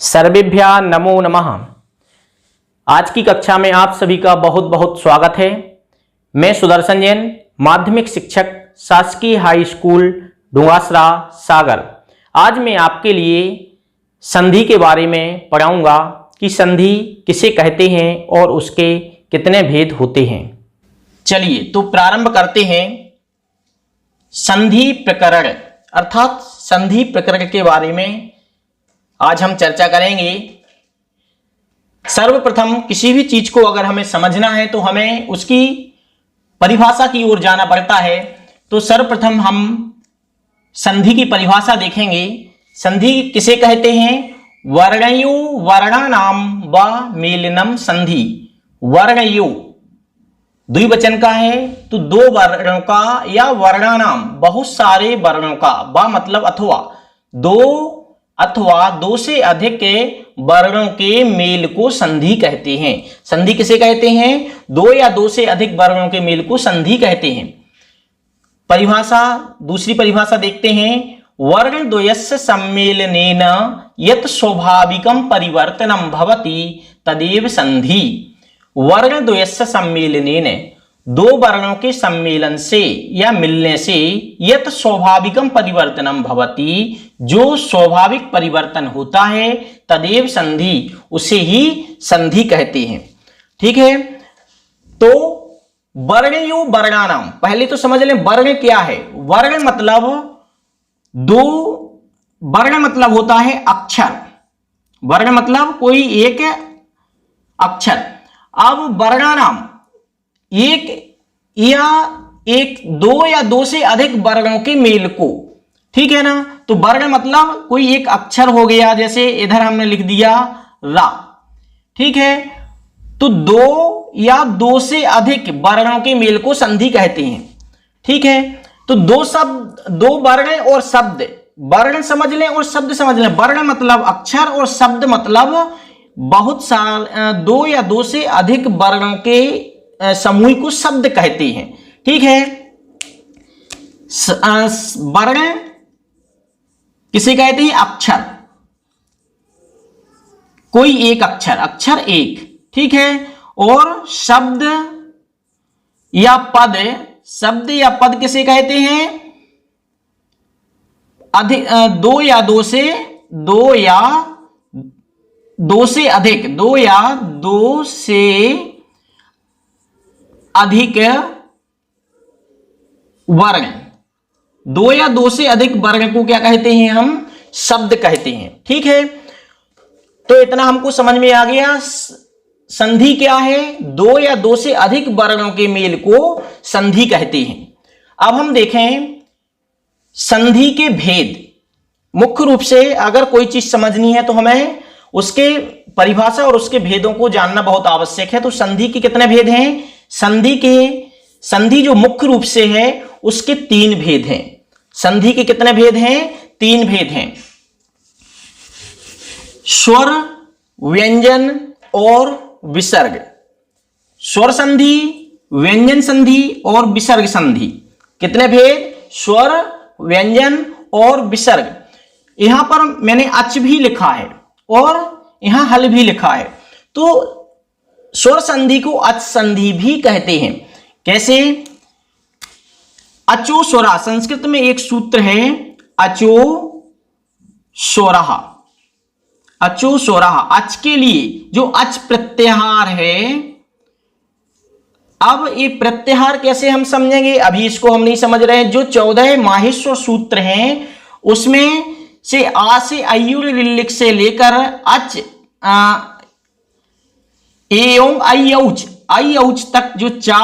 सर्वेभ्यः नमो नमः। आज की कक्षा में आप सभी का बहुत बहुत स्वागत है। मैं सुदर्शन जैन, माध्यमिक शिक्षक, शासकीय हाई स्कूल डुंगासरा सागर। आज मैं आपके लिए संधि के बारे में पढ़ाऊंगा कि संधि किसे कहते हैं और उसके कितने भेद होते हैं। चलिए तो प्रारंभ करते हैं। संधि प्रकरण अर्थात संधि प्रकरण के बारे में आज हम चर्चा करेंगे। सर्वप्रथम किसी भी चीज को अगर हमें समझना है तो हमें उसकी परिभाषा की ओर जाना पड़ता है। तो सर्वप्रथम हम संधि की परिभाषा देखेंगे। संधि किसे कहते हैं? वर्णयो वर्णानाम व मेलनम संधि। वर्णयो द्विवचन का है तो दो वर्णों का या वर्णानाम बहुत सारे वर्णों का, व मतलब अथवा, दो अथवा दो से अधिक वर्णों के मेल को संधि कहते हैं। संधि किसे कहते हैं? दो या दो से अधिक वर्णों के मेल को संधि कहते हैं। परिभाषा, दूसरी परिभाषा देखते हैं। वर्ण द्वयस्य सम्मेलनेन यत् स्वाभाविकं परिवर्तनं भवति तदेव संधि। वर्ण द्वयस्य सम्मेलनेन, दो वर्णों के सम्मेलन से या मिलने से, यत् स्वाभाविकं परिवर्तनम भवति, जो स्वाभाविक परिवर्तन होता है, तदेव संधि, उसे ही संधि कहते हैं। ठीक है, तो वर्णयो वर्णानाम, पहले तो समझ लें वर्ण क्या है। वर्ण मतलब दो, वर्ण मतलब होता है अक्षर। वर्ण मतलब कोई एक अक्षर। अब वर्णानाम दो या दो से अधिक वर्णों के मेल को, ठीक है ना। तो वर्ण मतलब कोई एक अक्षर हो गया, जैसे इधर हमने लिख दिया रा, ठीक है। तो दो या दो से अधिक वर्णों के मेल को संधि कहते हैं। ठीक है, तो दो शब्द, दो वर्ण और शब्द, वर्ण समझ लें और शब्द समझ लें। वर्ण मतलब अक्षर और शब्द मतलब बहुत सारे, दो या दो से अधिक वर्णों के समूह को शब्द कहते हैं। ठीक है, वर्ण किसे कहते हैं? अक्षर, कोई एक अक्षर, अक्षर एक, ठीक है। और शब्द या पद, शब्द या पद किसे कहते हैं? अधिक, दो या दो से अधिक, दो या दो से अधिक वर्ण, दो या दो से अधिक वर्ण को क्या कहते हैं? हम शब्द कहते हैं। ठीक है, तो इतना हमको समझ में आ गया। संधि क्या है? दो या दो से अधिक वर्णों के मेल को संधि कहते हैं। अब हम देखें संधि के भेद। मुख्य रूप से अगर कोई चीज समझनी है तो हमें उसके परिभाषा और उसके भेदों को जानना बहुत आवश्यक है। तो संधि के कितने भेद हैं? संधि जो मुख्य रूप से है उसके तीन भेद हैं। संधि के कितने भेद हैं? तीन भेद हैं। स्वर, व्यंजन और विसर्ग। स्वर संधि, व्यंजन संधि और विसर्ग संधि। कितने भेद? स्वर, व्यंजन और विसर्ग। यहां पर मैंने अच भी लिखा है और यहां हल भी लिखा है। तो स्वर संधि को अच संधि भी कहते हैं। कैसे? अचो स्वरा, संस्कृत में एक सूत्र है अचो स्वरः। अचो स्वरः, अच के लिए जो अच प्रत्याहार है। अब ये प्रत्याहार कैसे हम समझेंगे? अभी इसको हम नहीं समझ रहे हैं। जो 14 माहेश्वर सूत्र हैं उसमें से आ से अयुर लिलिक से लेकर अच एवं आई औच तक जो चा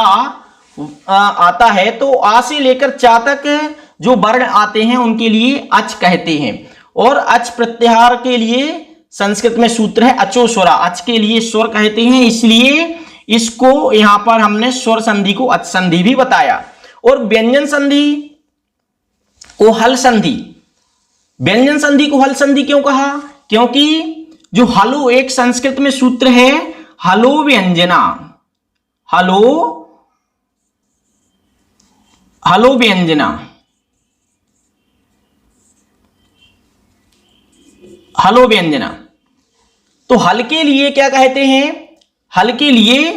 आता है, तो आ से लेकर चा तक जो वर्ण आते हैं उनके लिए अच कहते हैं। और अच प्रत्याहार के लिए संस्कृत में सूत्र है अचो स्वरा, अच के लिए स्वर कहते हैं। इसलिए इसको यहां पर हमने स्वर संधि को अच संधि भी बताया। और व्यंजन संधि को हल संधि, व्यंजन संधि को हल संधि क्यों कहा? क्योंकि जो हलो एक संस्कृत में सूत्र है हलो व्यंजना, हलो व्यंजना, हलो व्यंजना, तो हल के लिए क्या कहते हैं? हल के लिए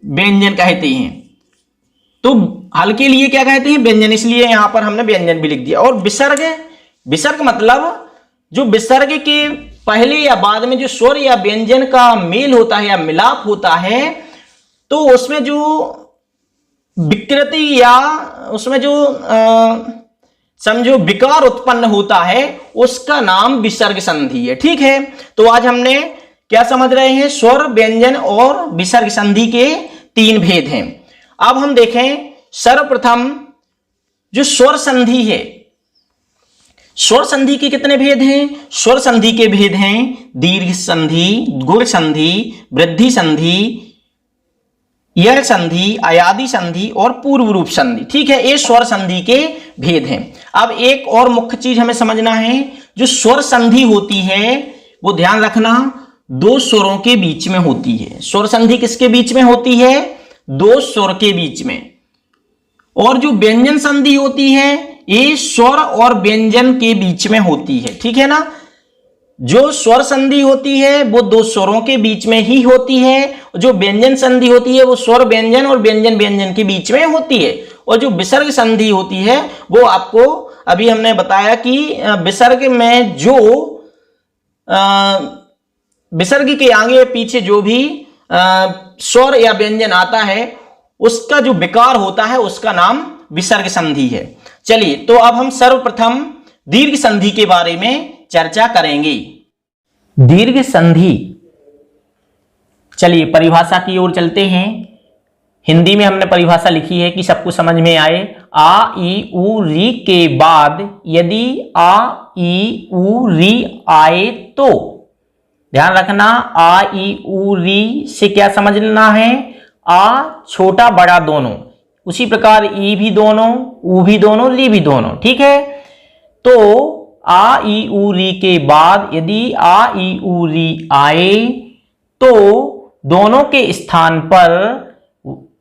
व्यंजन कहते हैं। तो हल के लिए क्या कहते हैं? व्यंजन, इसलिए यहां पर हमने व्यंजन भी लिख दिया। और विसर्ग, विसर्ग मतलब जो विसर्ग के पहले या बाद में जो स्वर या व्यंजन का मेल होता है या मिलाप होता है, तो उसमें जो विकृति या उसमें जो समझो विकार उत्पन्न होता है, उसका नाम विसर्ग संधि है। ठीक है, तो आज हमने क्या समझ रहे हैं? स्वर, व्यंजन और विसर्ग संधि के 3 भेद हैं। अब हम देखें सर्वप्रथम जो स्वर संधि है, स्वर संधि के कितने भेद हैं? स्वर संधि के भेद हैं दीर्घ संधि, गुण संधि, वृद्धि संधि, यह संधि, अयादि संधि और पूर्व रूप संधि। ठीक है, ये स्वर संधि के भेद हैं। अब एक और मुख्य चीज हमें समझना है, जो स्वर संधि होती है वो ध्यान रखना 2 स्वरों के बीच में होती है। स्वर संधि किसके बीच में होती है? 2 स्वर के बीच में। और जो व्यंजन संधि होती है ये स्वर और व्यंजन के बीच में होती है। ठीक है ना, जो स्वर संधि होती है वो 2 स्वरों के बीच में ही होती है, जो व्यंजन संधि होती है वो स्वर व्यंजन और व्यंजन व्यंजन के बीच में होती है। और जो विसर्ग संधि होती है वो आपको अभी हमने बताया कि विसर्ग में जो विसर्ग के आगे पीछे जो भी स्वर या व्यंजन आता है उसका जो विकार होता है उसका नाम विसर्ग संधि है। चलिए, तो अब हम सर्वप्रथम दीर्घ संधि के बारे में चर्चा करेंगे। दीर्घ संधि, चलिए परिभाषा की ओर चलते हैं। हिंदी में हमने परिभाषा लिखी है कि सबको समझ में आए। आ ई उ री के बाद यदि आ ई उ री आए तो, ध्यान रखना, आ ई उ री से क्या समझना है? आ छोटा बड़ा दोनों, उसी प्रकार ई भी दोनों, ऊ भी दोनों, री भी दोनों। ठीक है, तो आ ई उ री के बाद यदि आ ई उ री आए तो दोनों के स्थान पर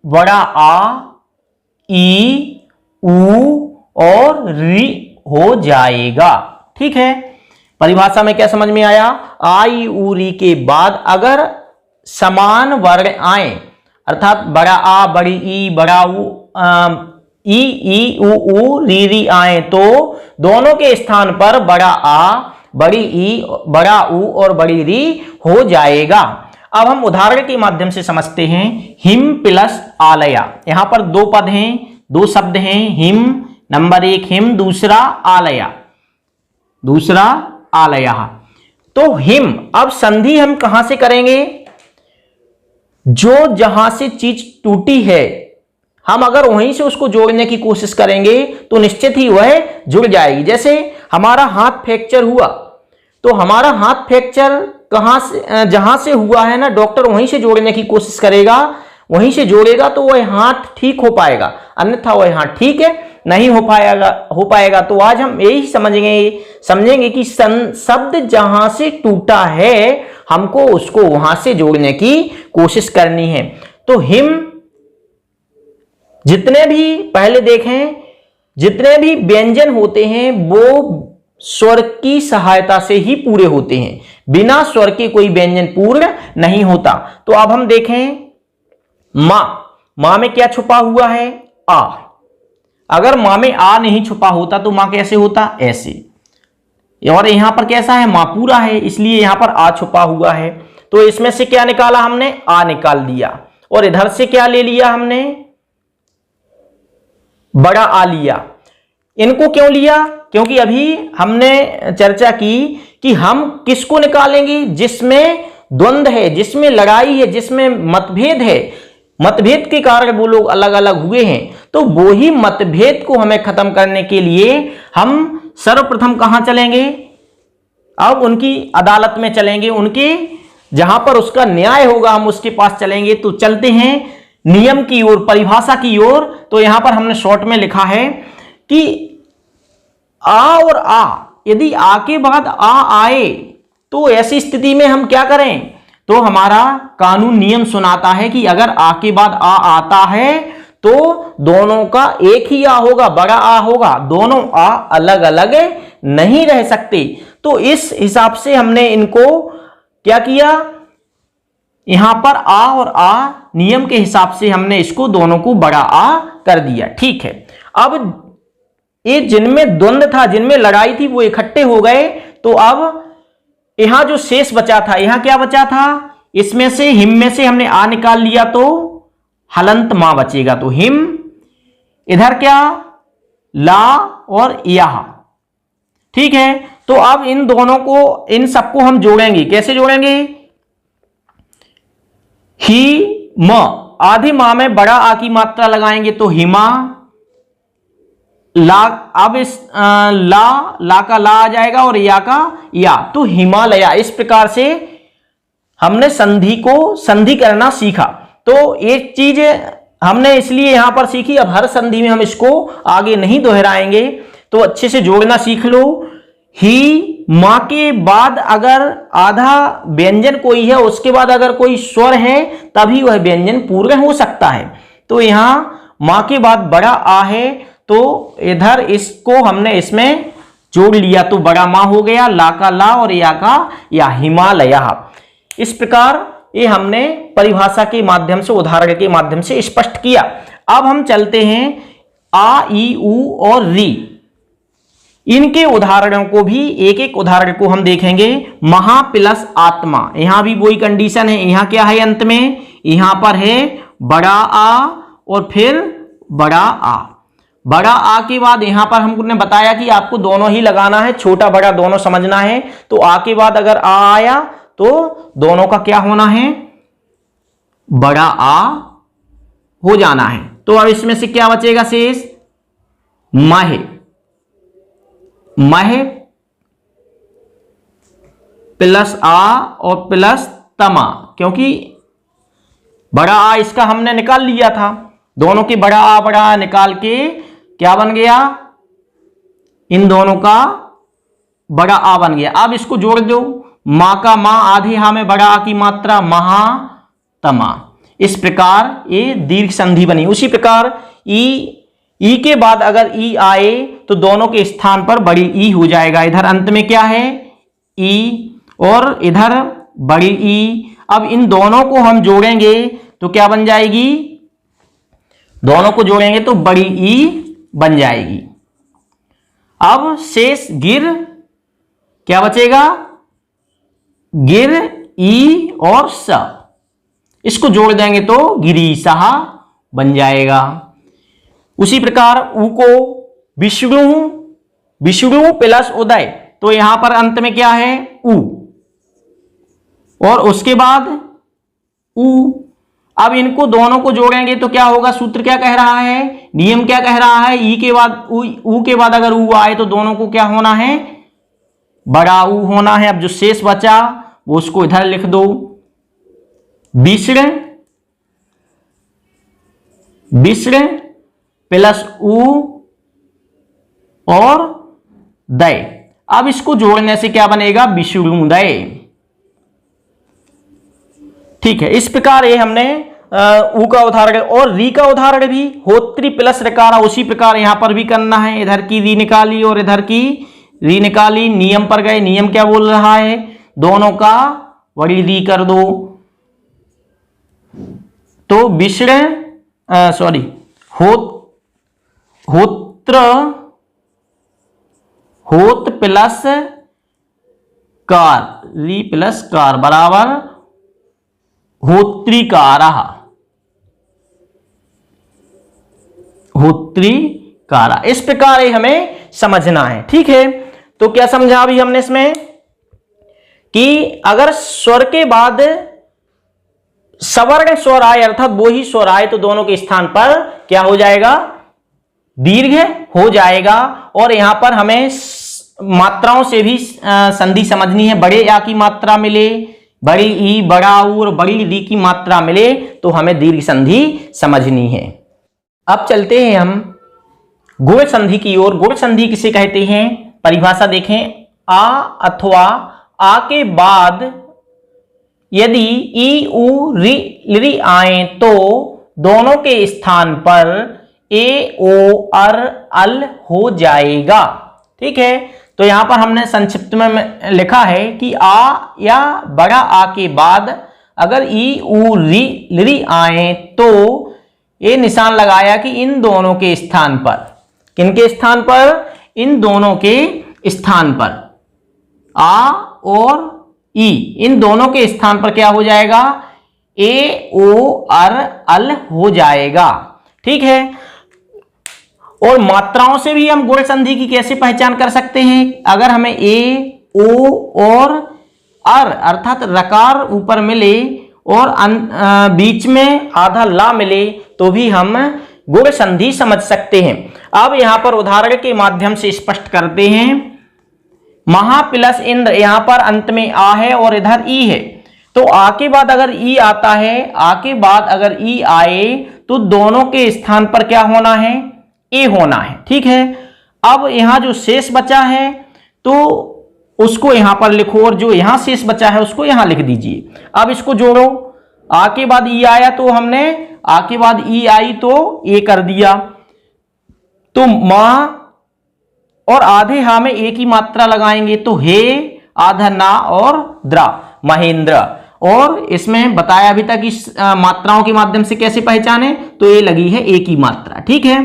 बड़ा आ, ई, ऊ और री हो जाएगा। ठीक है, परिभाषा में क्या समझ में आया? आ ई उ री के बाद अगर समान वर्ण आए, अर्थात बड़ा आ, बड़ी ई, बड़ा ऊ, ई ऊ री आए तो दोनों के स्थान पर बड़ा आ, बड़ी ई, बड़ा ऊ और बड़ी री हो जाएगा। अब हम उदाहरण के माध्यम से समझते हैं। हिम प्लस आलया, यहां पर 2 पद हैं, 2 शब्द हैं। हिम, नंबर 1 हिम, दूसरा आलया, दूसरा आलया। तो हिम, अब संधि हम कहां से करेंगे? जो जहां से चीज टूटी है हम अगर वहीं से उसको जोड़ने की कोशिश करेंगे तो निश्चित ही वह जुड़ जाएगी। जैसे हमारा हाथ फ्रैक्चर हुआ, तो हमारा हाथ फ्रैक्चर कहां से, जहां से हुआ है ना, डॉक्टर वहीं से जोड़ने की कोशिश करेगा, वहीं से जोड़ेगा तो वह हाथ ठीक हो पाएगा, अन्यथा वह हाथ ठीक है नहीं हो पाएगा। तो आज हम यही समझेंगे कि शब्द जहां से टूटा है हमको उसको वहां से जोड़ने की कोशिश करनी है। तो हिम, जितने भी पहले देखें, जितने भी व्यंजन होते हैं वो स्वर की सहायता से ही पूरे होते हैं, बिना स्वर के कोई व्यंजन पूर्ण नहीं होता। तो अब हम देखें मां, मां में क्या छुपा हुआ है? आ। अगर मां में आ नहीं छुपा होता तो मां कैसे होता? ऐसे। और यहां पर कैसा है? मां पूरा है, इसलिए यहां पर आ छुपा हुआ है। तो इसमें से क्या निकाला हमने? आ निकाल दिया। और इधर से क्या ले लिया हमने? बड़ा आ लिया। इनको क्यों लिया? क्योंकि अभी हमने चर्चा की कि हम किसको निकालेंगे? जिसमें द्वंद्व है, जिसमें लड़ाई है, जिसमें मतभेद है, मतभेद के कारण वो लोग अलग अलग हुए हैं। तो वो ही मतभेद को हमें खत्म करने के लिए हम सर्वप्रथम कहां चलेंगे? अब उनकी अदालत में चलेंगे, उनके जहां पर उसका न्याय होगा हम उसके पास चलेंगे। तो चलते हैं नियम की ओर, परिभाषा की ओर। तो यहां पर हमने शॉर्ट में लिखा है कि आ और आ, यदि आ के बाद आ आए तो ऐसी स्थिति में हम क्या करें? तो हमारा कानून नियम सुनाता है कि अगर आ के बाद आ आता है तो दोनों का एक ही आ होगा, बड़ा आ होगा, दोनों आ अलग अलग नहीं रह सकते। तो इस हिसाब से हमने इनको क्या किया, यहां पर आ और आ नियम के हिसाब से हमने इसको दोनों को बड़ा आ कर दिया। ठीक है, अब ये जिनमें द्वंद्व था, जिनमें लड़ाई थी, वो इकट्ठे हो गए। तो अब यहां जो शेष बचा था, यहां क्या बचा था, इसमें से हिम में से हमने आ निकाल लिया तो हलंत मां बचेगा। तो हिम, इधर क्या ला और यह। ठीक है, तो अब इन दोनों को, इन सबको हम जोड़ेंगे। कैसे जोड़ेंगे, ही म, आधी मां में बड़ा आ की मात्रा लगाएंगे तो हिमा, ला, अब इस ला का ला आ जाएगा और या का या, तो हिमालया। इस प्रकार से हमने संधि को संधि करना सीखा। तो एक चीज हमने इसलिए यहां पर सीखी, अब हर संधि में हम इसको आगे नहीं दोहराएंगे, तो अच्छे से जोड़ना सीख लो। ही मां के बाद अगर आधा व्यंजन कोई है, उसके बाद अगर कोई स्वर है, तभी वह व्यंजन पूर्ण हो सकता है। तो यहां मां के बाद बड़ा आ है, तो इधर इसको हमने इसमें जोड़ लिया तो बड़ा मां हो गया, ला का ला और या का या, हिमालय। इस प्रकार ये हमने परिभाषा के माध्यम से, उदाहरण के माध्यम से स्पष्ट किया। अब हम चलते हैं आ, ई, उ और री, इनके उदाहरणों को भी, एक एक उदाहरण को हम देखेंगे। महा प्लस आत्मा, यहां भी वही कंडीशन है। यहां क्या है अंत में, यहां पर है बड़ा आ और फिर बड़ा आ। बड़ा आ के बाद यहां पर हमने बताया कि आपको दोनों ही लगाना है, छोटा बड़ा दोनों समझना है। तो आ के बाद अगर आ आया तो दोनों का क्या होना है, बड़ा आ हो जाना है। तो अब इसमें से क्या बचेगा शेष, मह, मह प्लस आ और प्लस तमा, क्योंकि बड़ा आ इसका हमने निकाल लिया था, दोनों की बड़ा आ निकाल के क्या बन गया, इन दोनों का बड़ा आ बन गया। अब इसको जोड़ दो, मां का मां, आधे हा में बड़ा आ की मात्रा, महा तमा। इस प्रकार ये दीर्घ संधि बनी। उसी प्रकार ई के बाद अगर ई आए तो दोनों के स्थान पर बड़ी ई हो जाएगा। इधर अंत में क्या है, ई, और इधर बड़ी ई। अब इन दोनों को हम जोड़ेंगे तो क्या बन जाएगी, दोनों को जोड़ेंगे तो बड़ी ई बन जाएगी। अब शेष गिर, क्या बचेगा, गिर, ई और स, इसको जोड़ देंगे तो गिरीशः बन जाएगा। उसी प्रकार उ को विष्णु, विष्णु प्लस उदय, तो यहां पर अंत में क्या है, उ, और उसके बाद उ। अब इनको दोनों को जोड़ेंगे तो क्या होगा, सूत्र क्या कह रहा है, नियम क्या कह रहा है, ई के बाद उ के बाद अगर उ आए तो दोनों को क्या होना है, बड़ा उ होना है। अब जो शेष बचा वो उसको इधर लिख दो, विष्णु, विष्णु प्लस उ और दय। अब इसको जोड़ने से क्या बनेगा, विष्णुदय। ठीक है, इस प्रकार ये हमने उ का उदाहरण और री का उदाहरण भी, होत्री प्लस रकारा, उसी प्रकार यहां पर भी करना है। इधर की री निकाली और इधर की री निकाली, नियम पर गए। नियम क्या बोल रहा है, दोनों का बड़ी री कर दो। तो विष्णु, सॉरी, होत्र, होत प्लस कार, री प्लस कार बराबर होत्रिकारा, होत्रिकारा। इस प्रकार ये हमें समझना है। ठीक है, तो क्या समझा अभी हमने इसमें कि अगर स्वर के बाद सवर्ण स्वर आए, अर्थात वो ही स्वर आए, तो दोनों के स्थान पर क्या हो जाएगा, दीर्घ हो जाएगा। और यहां पर हमें मात्राओं से भी संधि समझनी है। बड़े या की मात्रा मिले, बड़ी ई, बड़ा ऊ और बड़ी री की मात्रा मिले तो हमें दीर्घ संधि समझनी है। अब चलते हैं हम गुण संधि की ओर। गुण संधि किसे कहते हैं, परिभाषा देखें। आ अथवा आ के बाद यदि ई, उ, री आए तो दोनों के स्थान पर ए, ओ, अर, अल हो जाएगा। ठीक है, तो यहां पर हमने संक्षिप्त में लिखा है कि आ या बड़ा आ के बाद अगर ई ऊ री लिरी आए तो ये निशान लगाया कि इन दोनों के स्थान पर, किनके स्थान पर, इन दोनों के स्थान पर आ और ई, इन दोनों के स्थान पर क्या हो जाएगा, ए ओ अर अल हो जाएगा। ठीक है। और मात्राओं से भी हम गुण संधि की कैसे पहचान कर सकते हैं, अगर हमें ए ओ और अर अर्थात रकार ऊपर मिले और बीच में आधा ला मिले तो भी हम गुण संधि समझ सकते हैं। अब यहां पर उदाहरण के माध्यम से स्पष्ट करते हैं। महा प्लस इंद्र, यहां पर अंत में आ है और इधर ई है, तो आ के बाद अगर ई आता है, आ के बाद अगर ई आए तो दोनों के स्थान पर क्या होना है, ए होना है। ठीक है। अब यहां जो शेष बचा है तो उसको यहां पर लिखो और जो यहां शेष बचा है उसको यहां लिख दीजिए। अब इसको जोड़ो, आ के बाद ई आया तो हमने आ के बाद ई आई तो ए कर दिया, तो मां और आधे हा में एक ही मात्रा लगाएंगे तो हे आधा ना और द्रा महेंद्र। और इसमें बताया अभी तक इस मात्राओं के माध्यम से कैसे पहचाने, तो ये लगी है एक ही मात्रा। ठीक है।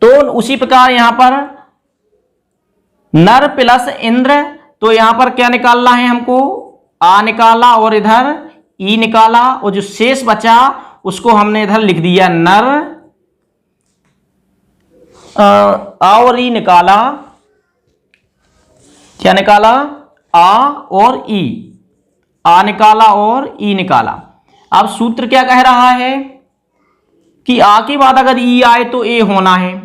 तो उसी प्रकार यहां पर नर प्लस इंद्र, तो यहां पर क्या निकालना है हमको, आ निकाला और इधर ई निकाला और जो शेष बचा उसको हमने इधर लिख दिया नर, आ और ई निकाला, क्या निकाला, आ और ई, आ निकाला और ई निकाला। अब सूत्र क्या कह रहा है कि आ के बाद अगर ई आए तो ए होना है,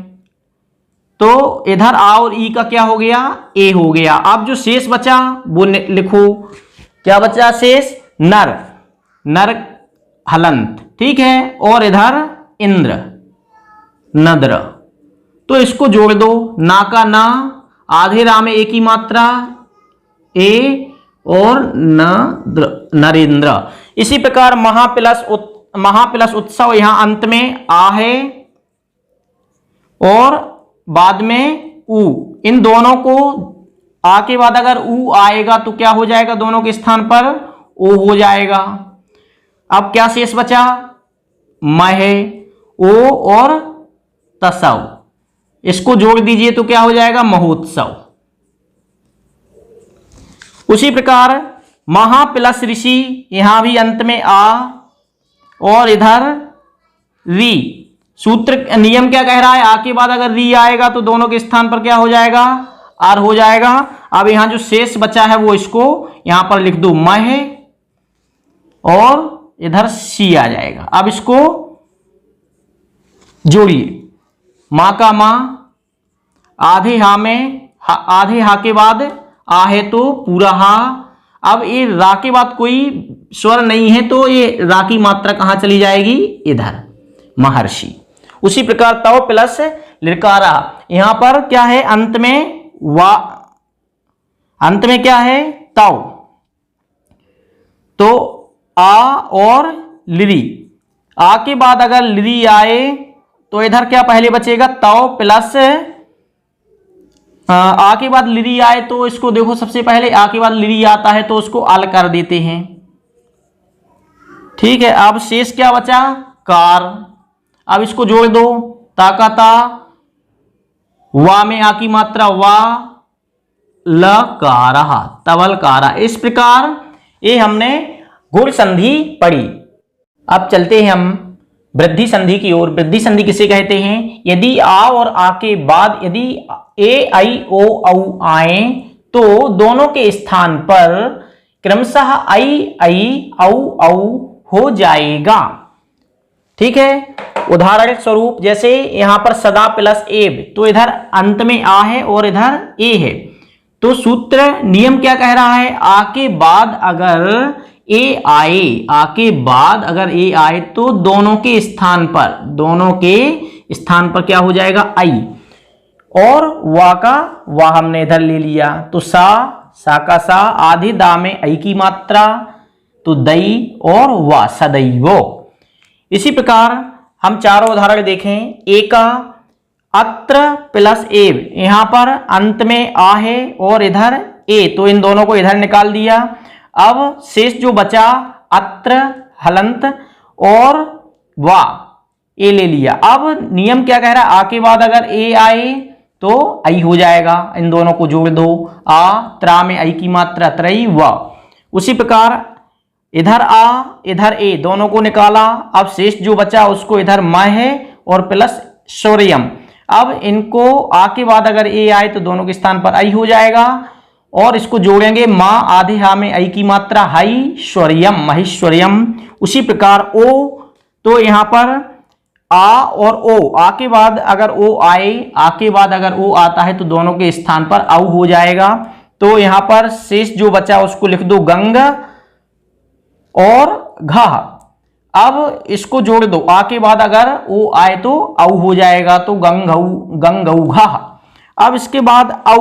तो इधर आ और ई का क्या हो गया, ए हो गया। अब जो शेष बचा वो लिखो, क्या बचा शेष, नर, नर हलंत। ठीक है। और इधर इंद्र नद्र, तो इसको जोड़ दो, ना का ना, आधे रा में एक ही मात्रा ए और नरेंद्र। इसी प्रकार महा प्लस उत्सव, यहां अंत में आ है और बाद में ऊ, इन दोनों को आ के बाद अगर ऊ आएगा तो क्या हो जाएगा, दोनों के स्थान पर ओ हो जाएगा। अब क्या शेष बचा, मह, ओ और तसव, इसको जोड़ दीजिए तो क्या हो जाएगा, महोत्सव। उसी प्रकार महा प्लस ऋषि, यहां भी अंत में आ और इधर री, सूत्र नियम क्या कह रहा है, आ के बाद अगर री आएगा तो दोनों के स्थान पर क्या हो जाएगा, आर हो जाएगा। अब यहां जो शेष बचा है वो इसको यहां पर लिख दो, मह और इधर सी आ जाएगा। अब इसको जोड़िए, मां का मां, आधे हा में आधे हा के बाद आ है तो पूरा हा। अब ये रा के बाद कोई स्वर नहीं है तो ये रा की मात्रा कहां चली जाएगी, इधर महर्षि। उसी प्रकार तव प्लस लिरकारा, यहां पर क्या है, अंत में वा, अंत में क्या है, तव, तो आ और लिरी, आ के बाद अगर लिरी आए तो इधर क्या पहले बचेगा, तव प्लस आ के बाद लिरी आए तो इसको देखो, सबसे पहले आ के बाद लिरी आता है तो उसको अल कर देते हैं। ठीक है। अब शेष क्या बचा, कार। अब इसको जोड़ दो, ता का ता, वा में आ की मात्रा वा, ल कारहा, तवल कारा। इस प्रकार ये हमने गुण संधि पढ़ी। अब चलते हैं हम वृद्धि संधि की ओर। वृद्धि संधि किसे कहते हैं, यदि आ और आ के बाद यदि ए आई ओ औ आए तो दोनों के स्थान पर क्रमशः आई आई औ औ हो जाएगा। ठीक है। उदाहरण स्वरूप जैसे यहां पर सदा प्लस एब, तो इधर अंत में आ है और इधर ए है, तो सूत्र नियम क्या कह रहा है, आ के बाद अगर ए आए, आ के बाद अगर ए आए तो दोनों के स्थान पर क्या हो जाएगा, आई। और वा का वा हमने इधर ले लिया तो सा का सा, आधे दा में आई की मात्रा तो दई और वा सदैवो। इसी प्रकार हम चारों उदाहरण देखें। ए का अत्र प्लस ए, यहां पर अंत में आ है और इधर ए, तो इन दोनों को इधर निकाल दिया। अब शेष जो बचा अत्र हलंत और वा, ए ले लिया। अब नियम क्या कह रहा है, आ के बाद अगर ए आए तो आई हो जाएगा, इन दोनों को जोड़ दो, आ त्रा में आई की मात्रा त्रयी वा। उसी प्रकार इधर आ इधर ए, दोनों को निकाला। अब शेष जो बचा उसको इधर म है और प्लस शौर्यम। अब इनको आ के बाद अगर ए आए तो दोनों के स्थान पर आई हो जाएगा और इसको जोड़ेंगे, माँ आधे हा में आई की मात्रा हाई शौर्यम महेश्वर्यम। उसी प्रकार ओ, तो यहां पर आ और ओ, आ के बाद अगर ओ आए, आ के बाद अगर ओ आता है तो दोनों के स्थान पर औ हो जाएगा। तो यहां पर शेष जो बचा उसको लिख दो गंग और घा। अब इसको जोड़ दो, आ के बाद अगर ओ आए तो औ हो जाएगा, तो गंग घा। अब इसके बाद औ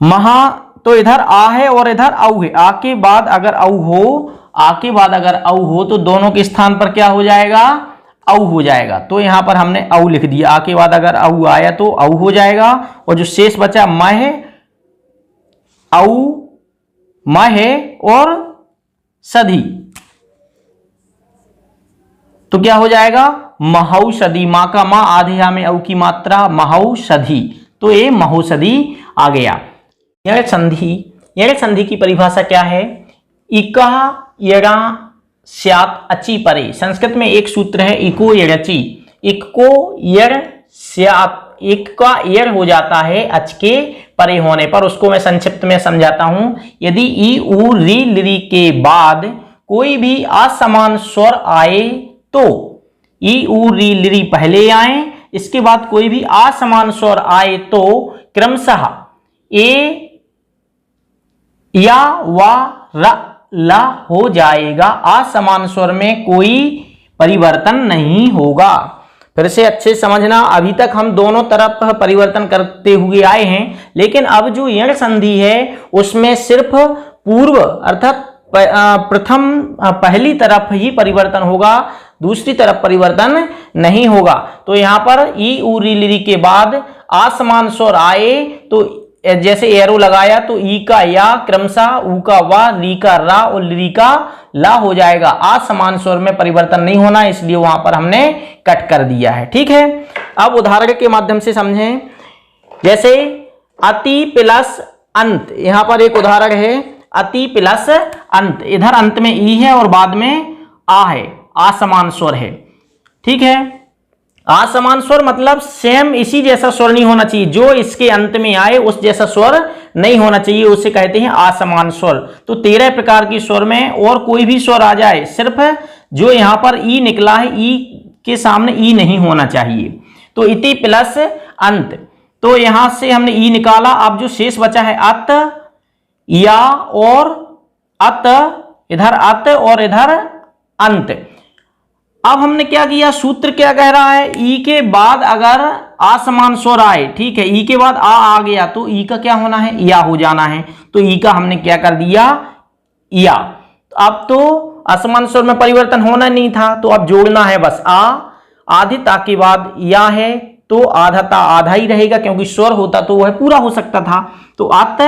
महा, तो इधर आ है और इधर औ है, आ के बाद अगर औ हो, आ के बाद अगर औ हो तो दोनों के स्थान पर क्या हो जाएगा, औ हो जाएगा। तो यहां पर हमने औ लिख दिया, आ के बाद अगर औ आया तो औ हो जाएगा। और जो शेष बचा म है, औ म है और सधी, तो क्या हो जाएगा महौषधि। माँ का माँ आधे हा में औ की मात्रा महौषधि, तो ये महौषधि आ गया। यण संधि की परिभाषा क्या है, इका यणा स्यात् अचि परे। संस्कृत में एक सूत्र है इको यणचि, इक को यण स्यात्, एक का यण हो जाता है अच के परे होने पर। उसको मैं संक्षिप्त में समझाता हूं। यदि ई उ री लिरी के बाद कोई भी असमान स्वर आए तो ई उ री लिरी पहले आए, इसके बाद कोई भी असमान स्वर आए तो क्रमशः ए या वा र ला हो जाएगा। असमान स्वर में कोई परिवर्तन नहीं होगा। फिर से अच्छे समझना, अभी तक हम दोनों तरफ परिवर्तन करते हुए आए हैं, लेकिन अब जो यण संधि है उसमें सिर्फ पूर्व अर्थात प्रथम पहली तरफ ही परिवर्तन होगा, दूसरी तरफ परिवर्तन नहीं होगा। तो यहां पर ई उ री लिरी के बाद असमान स्वर आए तो जैसे एरो लगाया तो ई का या क्रमशः ऊ का वा, री का रा और लिरी का ला हो जाएगा। असमान स्वर में परिवर्तन नहीं होना, इसलिए वहां पर हमने कट कर दिया है। ठीक है, अब उदाहरण के माध्यम से समझें। जैसे अति प्लस अंत, यहां पर एक उदाहरण है अति प्लस अंत। इधर अंत में ई है और बाद में आ है, असमान स्वर है। ठीक है, असमान स्वर मतलब सेम इसी जैसा स्वर नहीं होना चाहिए, जो इसके अंत में आए उस जैसा स्वर नहीं होना चाहिए, उसे कहते हैं असमान स्वर। तो 13 प्रकार की स्वर में और कोई भी स्वर आ जाए, सिर्फ जो यहां पर ई निकला है, ई के सामने ई नहीं होना चाहिए। तो इति प्लस अंत, तो यहां से हमने ई निकाला। अब जो शेष बचा है अत, या और अत, इधर अत और इधर अंत। अब हमने क्या किया, सूत्र क्या कह रहा है, ई के बाद अगर असमान स्वर आए, ठीक है, ई के बाद आ गया तो ई का क्या होना है, या हो जाना है। तो ई का हमने क्या कर दिया, या। अब तो असमान स्वर में परिवर्तन होना नहीं था, तो अब जोड़ना है बस आ, आधे ता के बाद या है तो आधा ता आधा ही रहेगा, क्योंकि स्वर होता तो वह पूरा हो सकता था। तो अत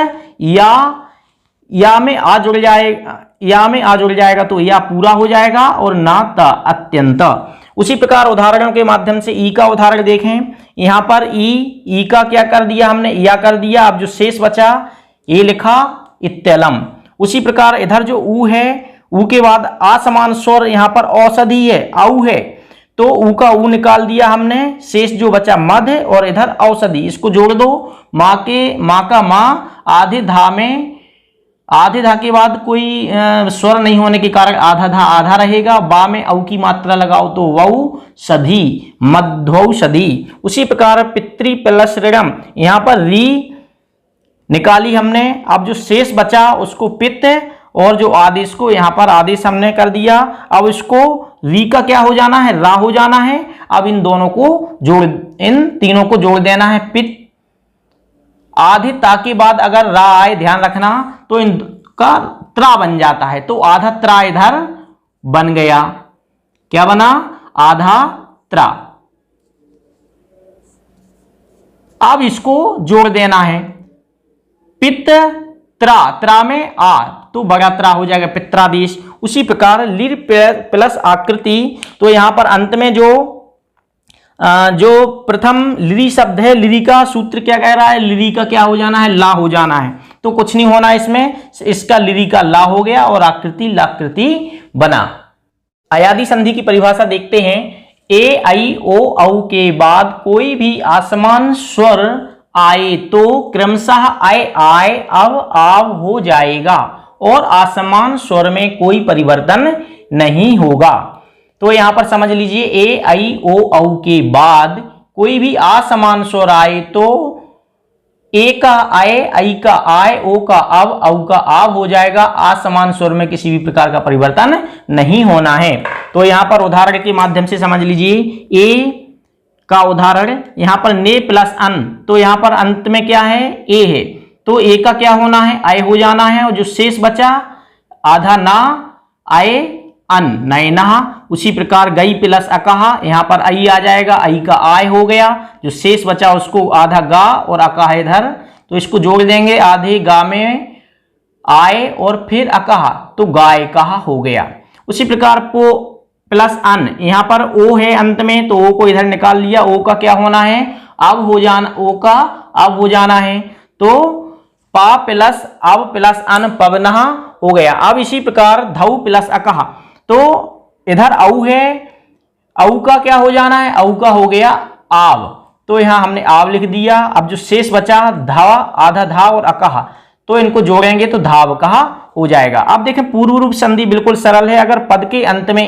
या में आ जुड़ जाएगा, या में आ जुड़ जाएगा तो या पूरा हो जाएगा, और ना ता अत्यंत। उसी प्रकार उदाहरणों के माध्यम से ई का उदाहरण देखें। यहां पर ई का क्या कर दिया हमने, या कर दिया। अब जो शेष बचा ये लिखा इत्यलम। उसी प्रकार इधर जो ऊ है, ऊ के बाद असमान स्वर यहां पर औषधि है, औ है, तो ऊ का ऊ निकाल दिया हमने। शेष जो बचा मध और इधर औषधि, इसको जोड़ दो। माँ का माँ आधे धा में, आधे धा के बाद कोई स्वर नहीं होने के कारण आधा धा आधा रहेगा। बा में औ की मात्रा लगाओ तो वौ सधी, मध्वौषधि। उसी प्रकार पितृ प्लस ऋणम, यहां पर री निकाली हमने। अब जो शेष बचा उसको पित्त, और जो आदेश को यहां पर आदेश हमने कर दिया। अब इसको री का क्या हो जाना है, रा हो जाना है। अब इन दोनों को जोड़, इन तीनों को जोड़ देना है। पित्त आधे ता के बाद अगर रा आए, ध्यान रखना, तो इनका त्रा बन जाता है। तो आधा त्रा इधर बन गया, क्या बना, आधा त्रा। अब इसको जोड़ देना है। पित त्रा, त्रा में आ तो बड़ा त्रा हो जाएगा पित्रादेश। उसी प्रकार लिर प्लस आकृति, तो यहां पर अंत में जो प्रथम लिरी शब्द है, लिरी का सूत्र क्या कह रहा है, लिरी का क्या हो जाना है, ला हो जाना है। तो कुछ नहीं होना इसमें, इसका लिरी का ला हो गया और आकृति लाकृति बना। अयादि संधि की परिभाषा देखते हैं। ए आई ओ औ के बाद कोई भी आसमान स्वर आए तो क्रमशः आय आय अब आव हो जाएगा और आसमान स्वर में कोई परिवर्तन नहीं होगा। तो यहां पर समझ लीजिए, ए आई ओ औ के बाद कोई भी असमान स्वर आए तो ए का आए, आई का आय, ओ का अब, औ का आव हो जाएगा। असमान स्वर में किसी भी प्रकार का परिवर्तन नहीं होना है। तो यहां पर उदाहरण के माध्यम से समझ लीजिए। ए का उदाहरण यहां पर ने प्लस अन, तो यहां पर अंत में क्या है, ए है, तो ए का क्या होना है, आय हो जाना है, और जो शेष बचा आधा ना आए अन नयनहा। उसी प्रकार गई प्लस अकहा, यहां पर आई आ जाएगा, आई का आय हो गया, जो शेष बचा उसको आधा गा और अकहा इधर, तो इसको जोड़ देंगे, आधे गा में आय और फिर अकहा, तो गाय कहा हो गया। उसी प्रकार पो प्लस अन, यहां पर ओ है अंत में, तो ओ को इधर निकाल लिया, ओ का क्या होना है, अब हो जाना, ओ का अब हो जाना है, तो पा प्लस अब प्लस अन पवनहा हो गया। अब इसी प्रकार धौ प्लस अकहा, तो इधर औ है, औ का क्या हो जाना है, औ का हो गया आव, तो यहां हमने आव लिख दिया। अब जो शेष बचा धावा, आधा धा और अकहा, तो इनको जोड़ेंगे तो धाव कहा हो जाएगा। अब देखें पूर्व रूप संधि बिल्कुल सरल है। अगर पद के अंत में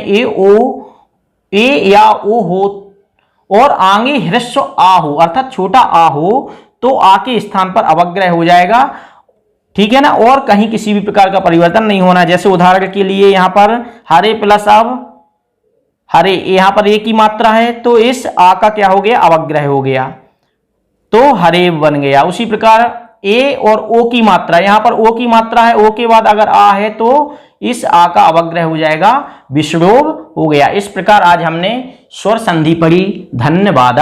ए या ओ हो और आगे ह्रस्व आ हो अर्थात छोटा आ हो, तो आ के स्थान पर अवग्रह हो जाएगा, ठीक है ना, और कहीं किसी भी प्रकार का परिवर्तन नहीं होना। जैसे उदाहरण के लिए यहां पर हरे प्लस अब हरे, यहां पर एक ही मात्रा है, तो इस आ का क्या हो गया, अवग्रह हो गया, तो हरे बन गया। उसी प्रकार ए और ओ की मात्रा, यहां पर ओ की मात्रा है, ओ के बाद अगर आ है तो इस आ का अवग्रह हो जाएगा, विषडोभ हो गया। इस प्रकार आज हमने स्वर संधि पढ़ी। धन्यवाद।